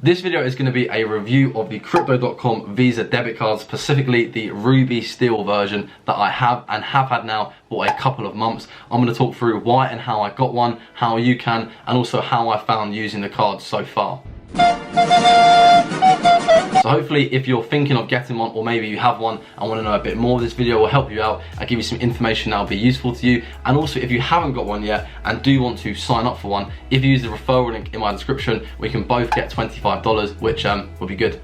This video is going to be a review of the Crypto.com Visa debit cards, specifically the Ruby Steel version that I have and have had now for a couple of months. I'm going to talk through why and how I got one, how you can, and also how I found using the cards so far. So hopefully if you're thinking of getting one, or maybe you have one and want to know a bit more, this video will help you out and give you some information that will be useful to you. And also if you haven't got one yet and do want to sign up for one, if you use the referral link in my description, we can both get $25, which will be good.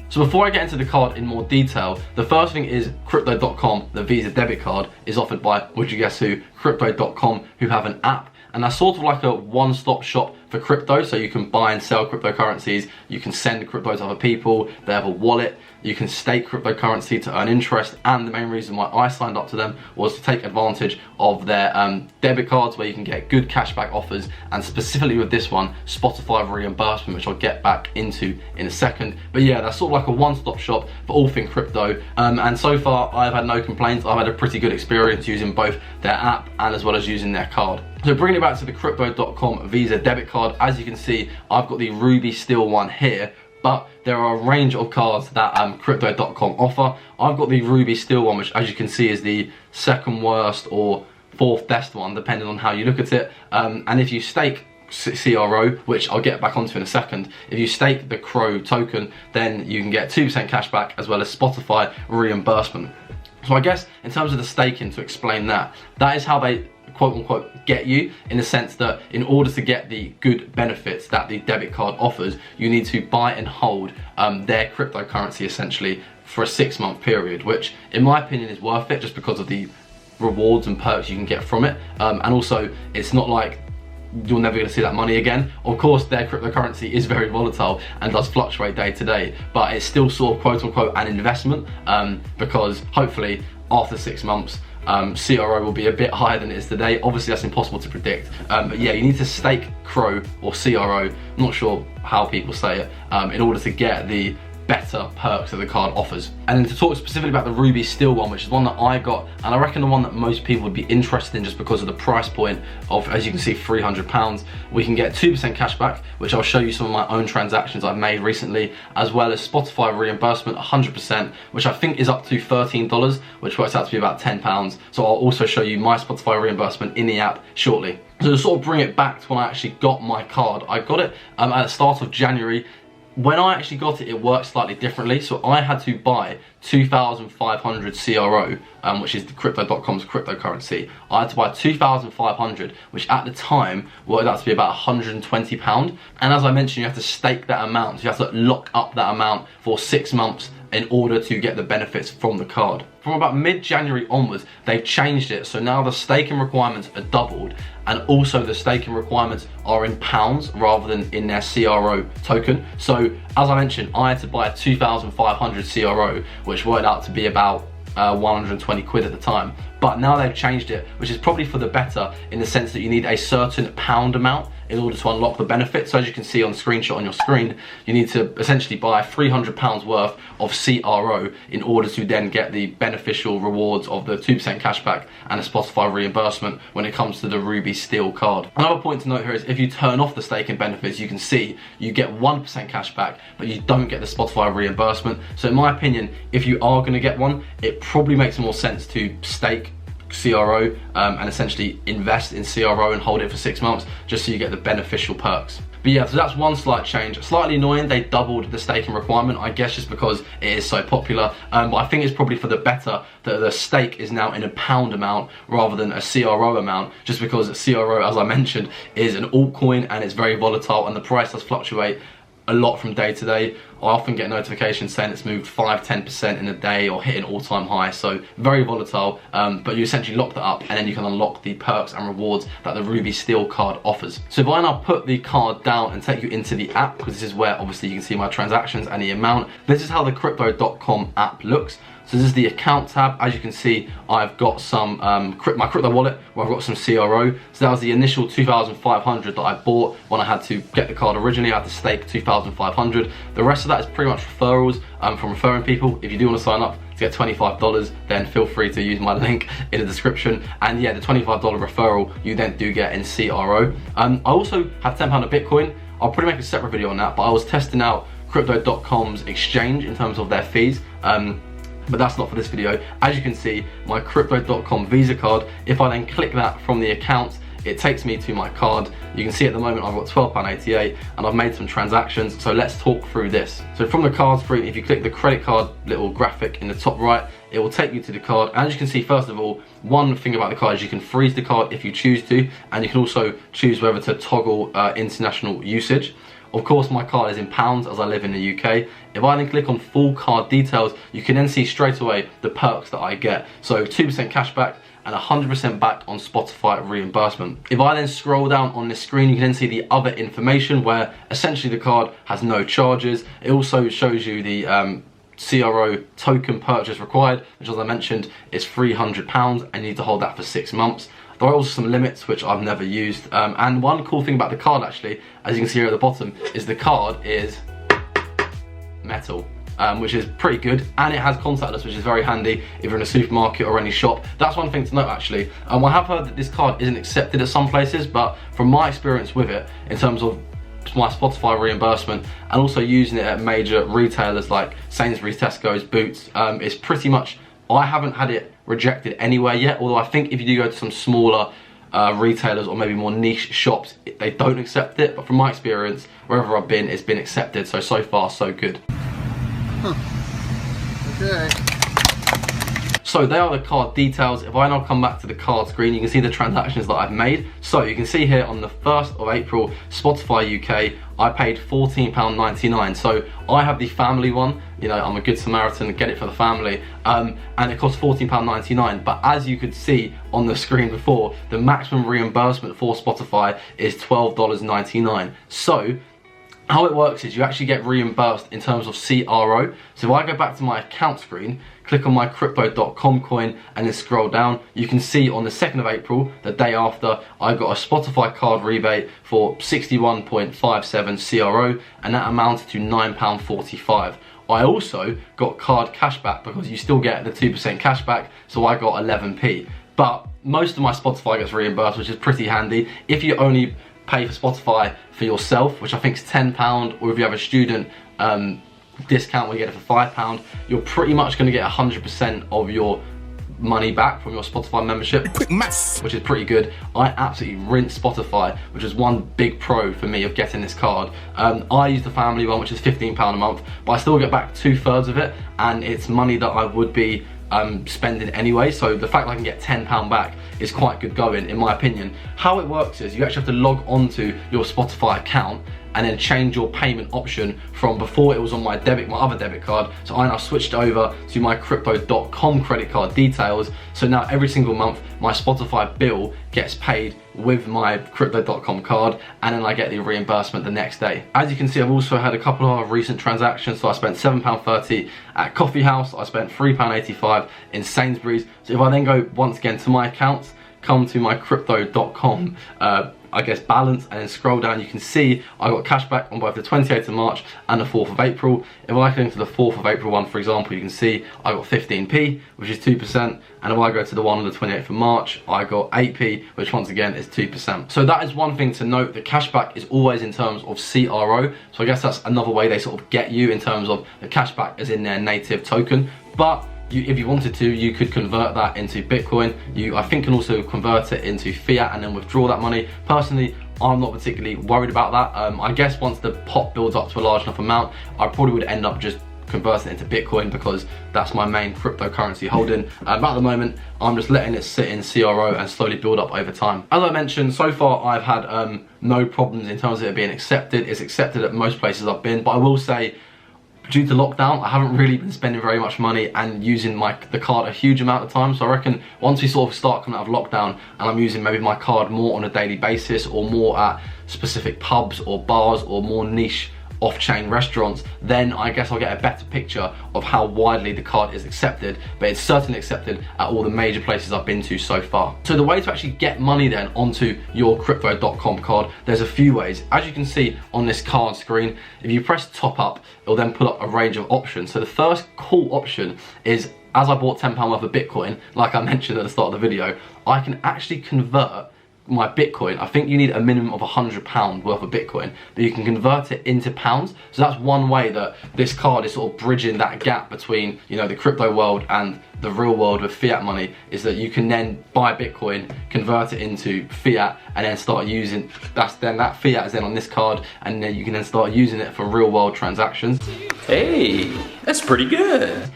So before I get into the card in more detail, the first thing is Crypto.com, the Visa debit card, is offered by, would you guess who? Crypto.com, who have an app. And that's sort of like a one-stop shop for crypto, so you can buy and sell cryptocurrencies, you can send crypto to other people, they have a wallet, you can stake cryptocurrency to earn interest, and the main reason why I signed up to them was to take advantage of their debit cards where you can get good cashback offers, and specifically with this one, Spotify reimbursement, which I'll get back into in a second. But yeah, that's sort of like a one-stop shop for all things crypto, and so far I've had no complaints. I've had a pretty good experience using both their app and as well as using their card. So bringing it back to the Crypto.com Visa debit card, as you can see, I've got the Ruby Steel one here, but there are a range of cards that Crypto.com offer. I've got the Ruby Steel one, which as you can see is the second worst or fourth best one, depending on how you look at it. And if you stake CRO, which I'll get back onto in a second, if you stake the CRO token, then you can get 2% cash back as well as Spotify reimbursement. So I guess in terms of the staking, to explain that is how they quote unquote get you, in the sense that in order to get the good benefits that the debit card offers, you need to buy and hold their cryptocurrency essentially for a 6-month period, which in my opinion is worth it just because of the rewards and perks you can get from it. And also it's not like you're never going to see that money again. Of course their cryptocurrency is very volatile and does fluctuate day to day, but it's still sort of quote unquote an investment, because hopefully after 6 months CRO will be a bit higher than it is today. Obviously that's impossible to predict, but yeah, you need to stake CRO or CRO, I'm not sure how people say it, in order to get the better perks that the card offers. And then to talk specifically about the Ruby Steel one, which is one that I got, and I reckon the one that most people would be interested in just because of the price point of, as you can see, £300. We can get 2% cash back, which I'll show you some of my own transactions I've made recently, as well as Spotify reimbursement 100%, which I think is up to $13, which works out to be about £10. So I'll also show you my Spotify reimbursement in the app shortly. So to sort of bring it back to when I actually got my card, I got it at the start of January. When I actually got it, it worked slightly differently. So I had to buy 2,500 CRO, which is the Crypto.com's cryptocurrency. I had to buy 2,500, which at the time worked out to be about £120. And as I mentioned, you have to stake that amount. So you have to lock up that amount for 6 months in order to get the benefits from the card. From about mid-January onwards, they've changed it. So now the staking requirements are doubled, and also the staking requirements are in pounds rather than in their CRO token. So as I mentioned, I had to buy a 2,500 CRO, which worked out to be about 120 quid at the time. But now they've changed it, which is probably for the better, in the sense that you need a certain pound amount in order to unlock the benefits. So as you can see on the screenshot on your screen, you need to essentially buy £300 worth of CRO in order to then get the beneficial rewards of the 2% cashback and a Spotify reimbursement when it comes to the Ruby Steel card. Another point to note here is if you turn off the staking benefits, you can see you get 1% cashback, but you don't get the Spotify reimbursement. So in my opinion, if you are going to get one, it probably makes more sense to stake CRO and essentially invest in CRO and hold it for 6 months, just so you get the beneficial perks. But yeah, so that's one slight change. Slightly annoying, they doubled the staking requirement, I guess just because it is so popular, but I think it's probably for the better that the stake is now in a pound amount rather than a CRO amount, just because CRO, as I mentioned, is an altcoin and it's very volatile and the price does fluctuate a lot from day to day. I often get notifications saying it's moved 5-10% in a day or hit an all-time high, so very volatile, but you essentially lock that up and then you can unlock the perks and rewards that the Ruby Steel card offers. So if I now put the card down and take you into the app, because this is where obviously you can see my transactions and the amount, this is how the Crypto.com app looks. So this is the account tab. As you can see, I've got some my crypto wallet where I've got some CRO. So that was the initial 2,500 that I bought when I had to get the card originally. I had to stake 2,500. The rest of that is pretty much referrals from referring people. If you do want to sign up to get $25, then feel free to use my link in the description. And yeah, the $25 referral you then do get in CRO. I also have £10 of Bitcoin. I'll probably make a separate video on that, but I was testing out Crypto.com's exchange in terms of their fees. But that's not for this video. As you can see, my Crypto.com Visa card, if I then click that from the account, it takes me to my card. You can see at the moment I've got £12.88 and I've made some transactions, so let's talk through this. So from the card screen, if you click the credit card little graphic in the top right, it will take you to the card. And as you can see, first of all, one thing about the card is you can freeze the card if you choose to, and you can also choose whether to toggle international usage. Of course, my card is in pounds as I live in the UK. If I then click on full card details, you can then see straight away the perks that I get. So 2% cashback and 100% back on Spotify reimbursement. If I then scroll down on this screen, you can then see the other information where essentially the card has no charges. It also shows you the CRO token purchase required, which as I mentioned is £300 and you need to hold that for 6 months. There are also some limits which I've never used. And one cool thing about the card actually, as you can see here at the bottom, is the card is metal. Which is pretty good, and it has contactless, which is very handy if you're in a supermarket or any shop. That's one thing to note actually. I have heard that this card isn't accepted at some places, but from my experience with it, in terms of my Spotify reimbursement and also using it at major retailers like Sainsbury's, Tesco's, Boots, it's pretty much, I haven't had it rejected anywhere yet, although I think if you do go to some smaller retailers or maybe more niche shops, they don't accept it, but from my experience, wherever I've been, it's been accepted, so far so good. Okay. So they are the card details. If I now come back to the card screen, you can see the transactions that I've made. So you can see here on the 1st of April, Spotify UK, I paid £14.99. So I have the family one, you know, I'm a good Samaritan and get it for the family, and it costs £14.99. But as you could see on the screen before, the maximum reimbursement for Spotify is $12.99. So how it works is you actually get reimbursed in terms of CRO. So if I go back to my account screen, click on my Crypto.com coin and then scroll down, you can see on the 2nd of April, the day after, I got a Spotify card rebate for 61.57 CRO, and that amounted to £9.45. I also got card cashback because you still get the 2% cashback, so I got 11p. But most of my Spotify gets reimbursed, which is pretty handy. If you only pay for Spotify for yourself, which I think is £10, or if you have a student discount where you get it for £5, you're pretty much going to get 100% of your money back from your Spotify membership, which is pretty good. I absolutely rinse Spotify, which is one big pro for me of getting this card. I use the family one, which is £15 a month, but I still get back 2/3 of it, and it's money that I would be spending anyway, so the fact that I can get £10 back is quite good going, in my opinion. How it works is you actually have to log onto your Spotify account and then change your payment option from before it was on my other debit card. So I now switched over to my Crypto.com credit card details. So now every single month my Spotify bill gets paid with my Crypto.com card, and then I get the reimbursement the next day. As you can see, I've also had a couple of recent transactions. So I spent £7.30 at Coffee House, I spent £3.85 in Sainsbury's. So if I then go once again to my accounts, come to my Crypto.com I guess balance, and then scroll down, you can see I got cashback on both the 28th of March and the 4th of April. If I go into the 4th of April one, for example, you can see I got 15p, which is 2%, and if I go to the one on the 28th of March, I got 8p, which once again is 2%. So that is one thing to note, the cashback is always in terms of CRO, so I guess that's another way they sort of get you in terms of the cashback is in their native token. But if you wanted to, you could convert that into Bitcoin. You, I think, can also convert it into fiat and then withdraw that money. Personally, I'm not particularly worried about that. I guess once the pot builds up to a large enough amount, I probably would end up just converting it into Bitcoin because that's my main cryptocurrency holding. But at the moment, I'm just letting it sit in CRO and slowly build up over time. As I mentioned, so far I've had no problems in terms of it being accepted. It's accepted at most places I've been, but I will say, due to lockdown, I haven't really been spending very much money and using the card a huge amount of time. So I reckon once we sort of start coming out of lockdown and I'm using maybe my card more on a daily basis or more at specific pubs or bars or more niche off-chain restaurants, then I guess I'll get a better picture of how widely the card is accepted. But it's certainly accepted at all the major places I've been to so far. So the way to actually get money then onto your Crypto.com card, there's a few ways. As you can see on this card screen, if you press top up, it'll then pull up a range of options. So the first cool option is, as I bought £10 worth of Bitcoin, like I mentioned at the start of the video, I can actually convert my Bitcoin, I think you need a minimum of £100 worth of Bitcoin, but you can convert it into pounds. So that's one way that this card is sort of bridging that gap between, you know, the crypto world and the real world with fiat money, is that you can then buy Bitcoin, convert it into fiat, and then start using, that fiat is then on this card, and then you can then start using it for real world transactions. Hey, that's pretty good.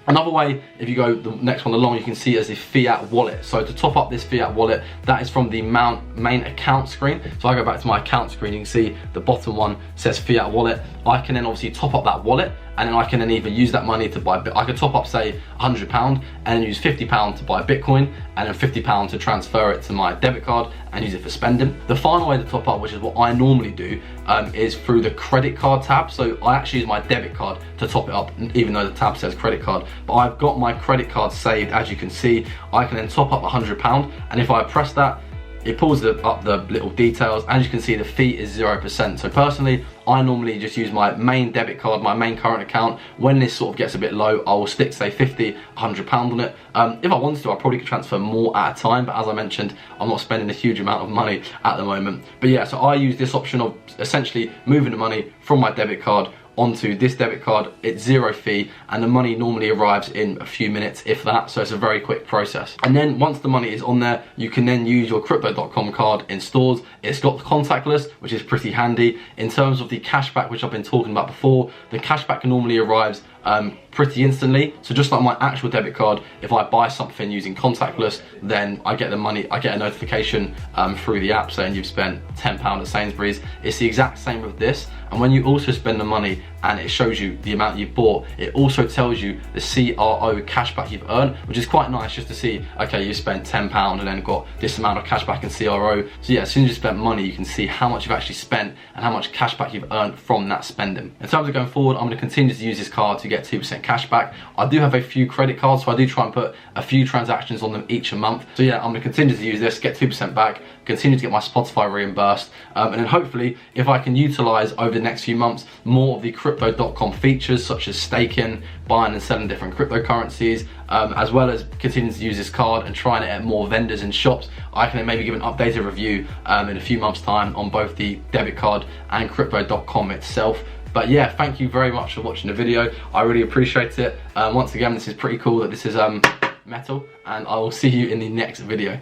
Another way, if you go the next one along, you can see it as a fiat wallet. So to top up this fiat wallet, that is from the main account screen. So I go back to my account screen, you can see the bottom one says fiat wallet. I can then obviously top up that wallet, and then I can then either use that money to buy, I could top up say £100 and then use £50 to buy Bitcoin, and then £50 to transfer it to my debit card and use it for spending. The final way to top up, which is what I normally do, is through the credit card tab. So I actually use my debit card to top it up, even though the tab says credit card. But I've got my credit card saved, as you can see. I can then top up £100, and if I press that, it pulls up the little details. As you can see, the fee is 0%. So personally, I normally just use my main debit card, my main current account. When this sort of gets a bit low, I will stick, say, £50, £100 on it. If I wanted to, I probably could transfer more at a time, but as I mentioned, I'm not spending a huge amount of money at the moment. But yeah, so I use this option of essentially moving the money from my debit card onto this debit card. It's zero fee, and the money normally arrives in a few minutes, if that, so it's a very quick process. And then once the money is on there, you can then use your crypto.com card in stores. It's got contactless, which is pretty handy. In terms of the cashback, which I've been talking about before, the cashback normally arrives pretty instantly. So just like my actual debit card, if I buy something using contactless, then I get the money, I get a notification through the app saying you've spent £10 at Sainsbury's. It's the exact same with this. And when you also spend the money and it shows you the amount you've bought, it also tells you the CRO cashback you've earned, which is quite nice just to see, okay, you spent £10 and then got this amount of cashback in CRO. So yeah, as soon as you spend money, you can see how much you've actually spent and how much cashback you've earned from that spending. In terms of going forward, I'm going to continue to use this card to get 2% cashback. I do have a few credit cards, so I do try and put a few transactions on them each a month. So yeah, I'm going to continue to use this, get 2% back, continue to get my Spotify reimbursed, and then hopefully, if I can utilize over the next few months more of the crypto.com features, such as staking, buying and selling different cryptocurrencies, as well as continuing to use this card and trying it at more vendors and shops, I can then maybe give an updated review in a few months' time on both the debit card and crypto.com itself. But yeah, thank you very much for watching the video. I really appreciate it. Once again, this is pretty cool that this is metal, and I will see you in the next video.